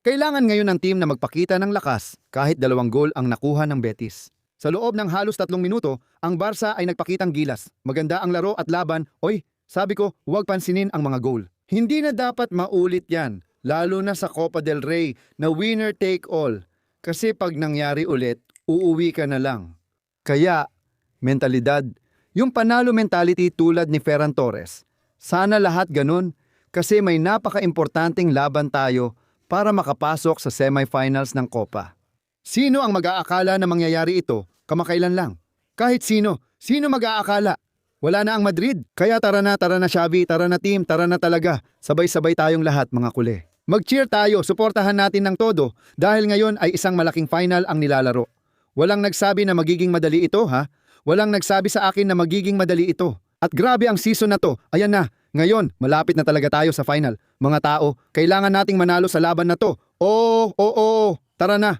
Kailangan ngayon ng team na magpakita ng lakas kahit 2 goal ang nakuha ng Betis. Sa loob ng halos 3 minuto, ang Barca ay nagpakitang gilas. Maganda ang laro at laban. Oy, sabi ko, huwag pansinin ang mga goal. Hindi na dapat maulit yan, lalo na sa Copa del Rey na winner take all. Kasi pag nangyari ulit, uuwi ka na lang. Kaya, mentalidad, yung panalo mentality tulad ni Ferran Torres. Sana lahat ganun kasi may napaka-importanting laban tayo para makapasok sa semifinals ng Copa. Sino ang mag-aakala na mangyayari ito kamakailan lang? Kahit sino mag-aakala? Wala na ang Madrid. Kaya tara na Xavi, tara na team, tara na talaga. Sabay-sabay tayong lahat mga kule. Mag-cheer tayo, suportahan natin ng todo dahil ngayon ay isang malaking final ang nilalaro. Walang nagsabi na magiging madali ito ha? Walang nagsabi sa akin na magiging madali ito. At grabe ang season na to. Ayan na, ngayon malapit na talaga tayo sa final. Mga tao, kailangan nating manalo sa laban na to. Oo, tara na.